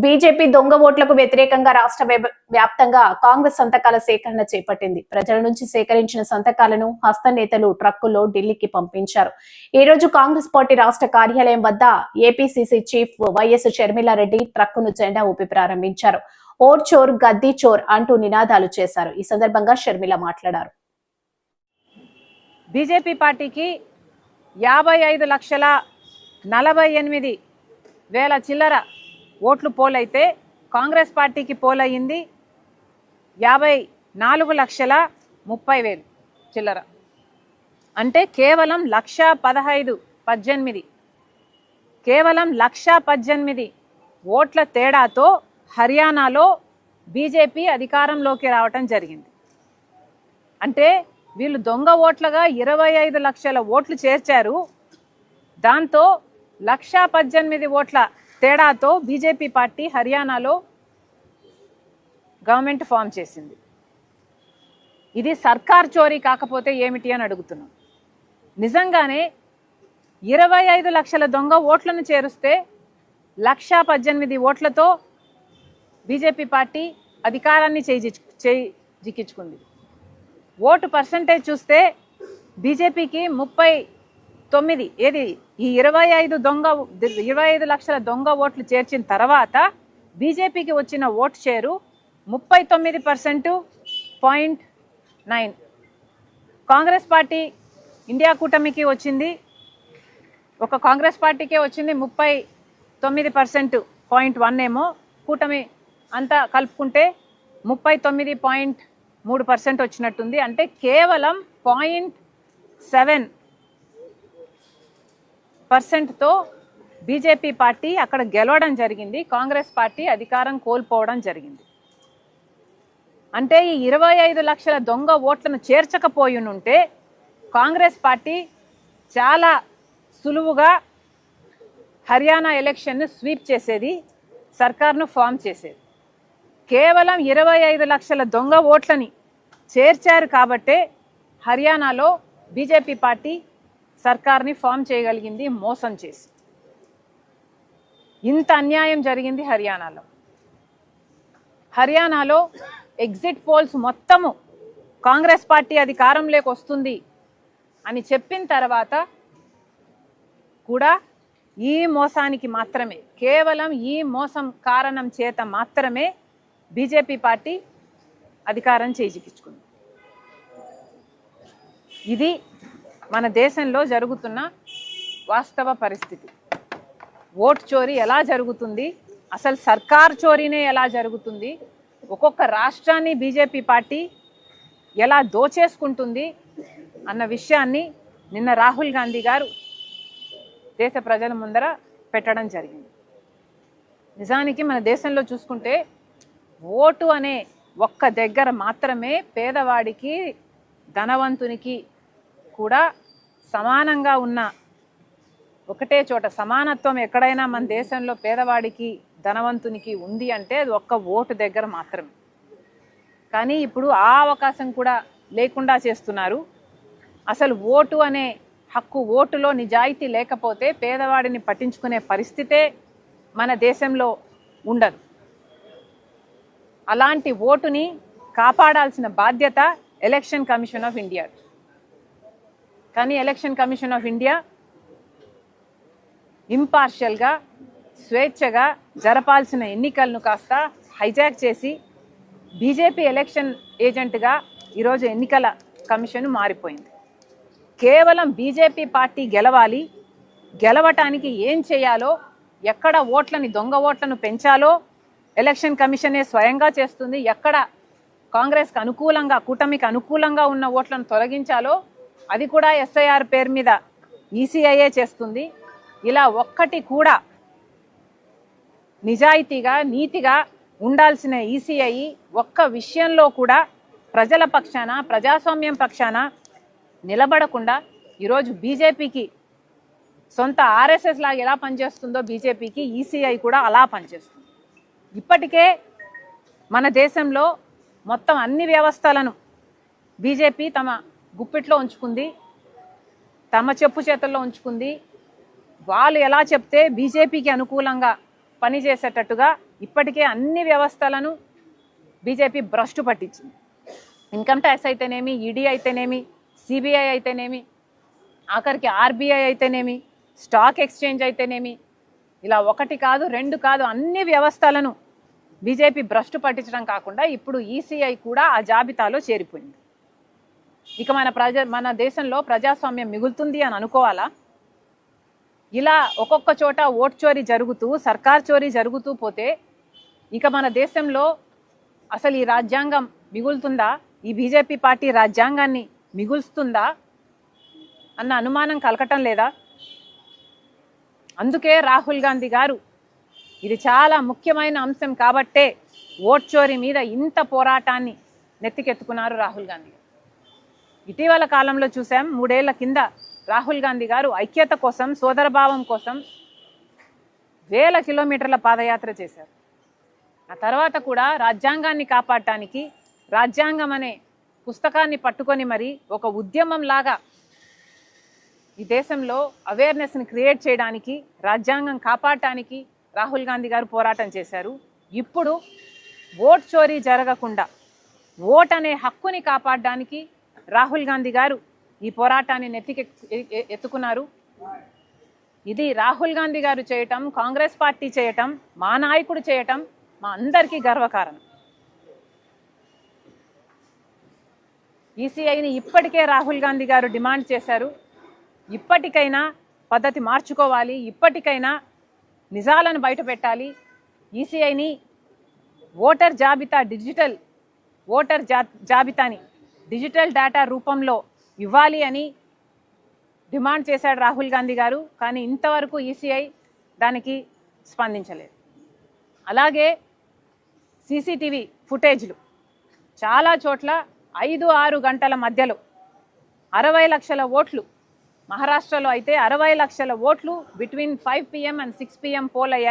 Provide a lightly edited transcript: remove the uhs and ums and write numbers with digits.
BJP దొంగ ఓట్లకు వ్యతిరేకంగా రాష్ట్ర వ్యాప్తంగా కాంగ్రెస్ సంతకాల సేకరణ చేపట్టింది. ప్రజల నుంచి సేకరించిన సంతకాలను హస్త నేతలు ట్రక్కుల్లో ఢిల్లీకి పంపించారు. ఈ రోజు కాంగ్రెస్ పార్టీ రాష్ట్ర కార్యాలయం వద్ద ఏపీసీసీ చీఫ్ వైఎస్ షర్మిలారెడ్డి ట్రక్కును జెండా ఊపి ప్రారంభించారు. ఓట్ చోర్ గద్దీ చోర్ అంటూ నినాదాలు చేశారు. ఈ సందర్భంగా షర్మిల మాట్లాడారు. బీజేపీ పార్టీకి 55,48,000 చిల్లర ఓట్లు పోలైతే కాంగ్రెస్ పార్టీకి పోలయ్యింది 54,30,000 చిల్లర. అంటే కేవలం 1,15,18 కేవలం 1,18 ఓట్ల తేడాతో హర్యానాలో బీజేపీ అధికారంలోకి రావటం జరిగింది. అంటే వీళ్ళు దొంగ ఓట్లుగా 25 లక్షల ఓట్లు చేర్చారు. దాంతో 1,18 ఓట్ల తేడాతో బీజేపీ పార్టీ హర్యానాలో గవర్నమెంట్ ఫామ్ చేసింది. ఇది సర్కార్ చోరీ కాకపోతే ఏమిటి అని అడుగుతున్నాం. నిజంగానే 25 లక్షల దొంగ ఓట్లను చేరుస్తే 1,18 ఓట్లతో బీజేపీ పార్టీ అధికారాన్ని జిక్కించుకుంది. ఓటు పర్సంటేజ్ చూస్తే బీజేపీకి 39, ఏది ఈ 25 లక్షల దొంగ ఓట్లు చేర్చిన తర్వాత బీజేపీకి వచ్చిన vote share 39.9. Congress party India కూటమికి వచ్చింది, ఒక కాంగ్రెస్ పార్టీకే వచ్చింది 39.1 ఏమో, కూటమి అంతా కలుపుకుంటే 39.3% వచ్చినట్టుంది. అంటే కేవలం 0.7%తో బీజేపీ పార్టీ అక్కడ గెలవడం జరిగింది. కాంగ్రెస్ పార్టీ అధికారం కోల్పోవడం జరిగింది. అంటే ఈ 25 లక్షల దొంగ ఓట్లను చేర్చకపోయినుంటే కాంగ్రెస్ పార్టీ చాలా సులువుగా హర్యానా ఎలక్షన్ను స్వీప్ చేసేది, సర్కార్ను ఫామ్ చేసేది. కేవలం 25 లక్షల దొంగ ఓట్లని చేర్చారు కాబట్టే హర్యానాలో బీజేపీ పార్టీ సర్కార్ని ఫామ్ చేయగలిగింది మోసం చేసి. ఇంత అన్యాయం జరిగింది హర్యానాలో ఎగ్జిట్ పోల్స్ మొత్తము కాంగ్రెస్ పార్టీ అధికారంలోకి వస్తుంది అని చెప్పిన తర్వాత కూడా ఈ మోసానికి మాత్రమే, కేవలం ఈ మోసం కారణం చేత మాత్రమే బీజేపీ పార్టీ అధికారం చేజిక్కించుకుంది. ఇది మన దేశంలో జరుగుతున్న వాస్తవ పరిస్థితి. ఓటు చోరీ ఎలా జరుగుతుంది, అసలు సర్కార్ చోరీనే ఎలా జరుగుతుంది, ఒక్కొక్క రాష్ట్రాన్ని బీజేపీ పార్టీ ఎలా దోచేసుకుంటుంది అన్న విషయాన్ని నిన్న రాహుల్ గాంధీ గారు దేశ ప్రజల ముందర పెట్టడం జరిగింది. నిజానికి మన దేశంలో చూసుకుంటే ఓటు అనే ఒక్క దగ్గర మాత్రమే పేదవాడికి ధనవంతునికి కూడా సమానంగా ఉన్న ఒకటే చోట సమానత్వం ఎక్కడైనా మన దేశంలో పేదవాడికి ధనవంతునికి ఉంది అంటే అది ఒక్క ఓటు దగ్గర మాత్రమే. కానీ ఇప్పుడు ఆ అవకాశం కూడా లేకుండా చేస్తున్నారు. అసలు ఓటు అనే హక్కు, ఓటులో నిజాయితీ లేకపోతే పేదవాడిని పట్టించుకునే పరిస్థితే మన దేశంలో ఉండదు. అలాంటి ఓటుని కాపాడాల్సిన బాధ్యత ఎలక్షన్ కమిషన్ ఆఫ్ ఇండియా. కానీ ఎలక్షన్ కమిషన్ ఆఫ్ ఇండియా ఇంపార్షియల్గా, స్వేచ్ఛగా జరపాల్సిన ఎన్నికలను కాస్త హైజాక్ చేసి బీజేపీ ఎలక్షన్ ఏజెంట్గా ఈరోజు ఎన్నికల కమిషన్ మారిపోయింది. కేవలం బీజేపీ పార్టీ గెలవాలి, గెలవటానికి ఏం చేయాలో, ఎక్కడ ఓట్లని దొంగ ఓట్లను పెంచాలో ఎలక్షన్ కమిషనే స్వయంగా చేస్తుంది. ఎక్కడ కాంగ్రెస్కి అనుకూలంగా, కూటమికి అనుకూలంగా ఉన్న ఓట్లను తొలగించాలో అది కూడా ఎస్ఐఆర్ పేరు మీద ఈసీఐఏ చేస్తుంది. ఇలా ఒక్కటి కూడా నిజాయితీగా, నీతిగా ఉండాల్సిన ఈసీఐ ఒక్క విషయంలో కూడా ప్రజల పక్షాన, ప్రజాస్వామ్యం పక్షాన నిలబడకుండా ఈరోజు బీజేపీకి సొంత ఆర్ఎస్ఎస్ లాగా ఎలా పనిచేస్తుందో బీజేపీకి ఈసీఐ కూడా అలా పనిచేస్తుంది. ఇప్పటికే మన దేశంలో మొత్తం అన్ని వ్యవస్థలను బీజేపీ తమ గుప్పిట్లో ఉంచుకుంది, తమ చెప్పు చేతుల్లో ఉంచుకుంది. వాళ్ళు ఎలా చెప్తే బీజేపీకి అనుకూలంగా పనిచేసేటట్టుగా ఇప్పటికే అన్ని వ్యవస్థలను బీజేపీ భ్రష్టు పట్టించింది. ఇన్కమ్ ట్యాక్స్ అయితేనేమి, ఈడీ అయితేనేమి, సిబిఐ అయితేనేమి, ఆఖరికి ఆర్బీఐ అయితేనేమి, స్టాక్ ఎక్స్చేంజ్ అయితేనేమి, ఇలా ఒకటి కాదు రెండు కాదు అన్ని వ్యవస్థలను బీజేపీ భ్రష్టు పట్టించడం కాకుండా ఇప్పుడు ఈసీఐ కూడా ఆ జాబితాలో చేరిపోయింది. ఇక మన దేశంలో ప్రజాస్వామ్యం మిగులుతుంది అని అనుకోవాలా? ఇలా ఒక్కొక్క చోట ఓట్ చోరీ జరుగుతూ, సర్కార్ చోరీ జరుగుతూ పోతే ఇక మన దేశంలో అసలు ఈ రాజ్యాంగం మిగులుతుందా? ఈ బీజేపీ పార్టీ రాజ్యాంగాన్ని మిగులుస్తుందా అన్న అనుమానం కలగటం లేదా? అందుకే రాహుల్ గాంధీ గారు ఇది చాలా ముఖ్యమైన అంశం కాబట్టే ఓట్ చోరీ మీద ఇంత పోరాటాన్ని నెత్తికెత్తుకున్నారు రాహుల్ గాంధీ. ఇటీవల కాలంలో చూసాం, 3 ఏళ్ల కింద రాహుల్ గాంధీ గారు ఐక్యత కోసం, సోదరభావం కోసం వేల కిలోమీటర్ల పాదయాత్ర చేశారు. ఆ తర్వాత కూడా రాజ్యాంగాన్ని కాపాడటానికి, రాజ్యాంగం అనే పుస్తకాన్ని పట్టుకొని మరి ఒక ఉద్యమం లాగా ఈ దేశంలో అవేర్నెస్ని క్రియేట్ చేయడానికి, రాజ్యాంగం కాపాడటానికి రాహుల్ గాంధీ గారు పోరాటం చేశారు. ఇప్పుడు ఓట్ చోరీ జరగకుండా ఓట్ అనే హక్కుని కాపాడడానికి రాహుల్ గాంధీ గారు ఈ పోరాటాన్ని ఎత్తుకున్నారు. ఇది రాహుల్ గాంధీ గారు చేయటం, కాంగ్రెస్ పార్టీ చేయటం, మా నాయకుడు చేయటం మా అందరికీ గర్వకారణం. ఈసీఐని ఇప్పటికే రాహుల్ గాంధీ గారు డిమాండ్ చేశారు. ఇప్పటికైనా పద్ధతి మార్చుకోవాలి, ఇప్పటికైనా నిజాలను బయటపెట్టాలి. ఈసీఐని ఓటర్ జాబితా, డిజిటల్ ఓటర్ జాబితాని డిజిటల్ డేటా రూపంలో ఇవ్వాలి అని డిమాండ్ చేశాడు రాహుల్ గాంధీ గారు. కానీ ఇంతవరకు ఈసీఐ దానికి స్పందించలేదు. అలాగే సీసీటీవీ ఫుటేజ్లు చాలా చోట్ల 5-6 గంటల మధ్యలో 60 లక్షల ఓట్లు, మహారాష్ట్రలో అయితే 60 లక్షల ఓట్లు between 5 PM and 6 PM poll అయ్యాయి.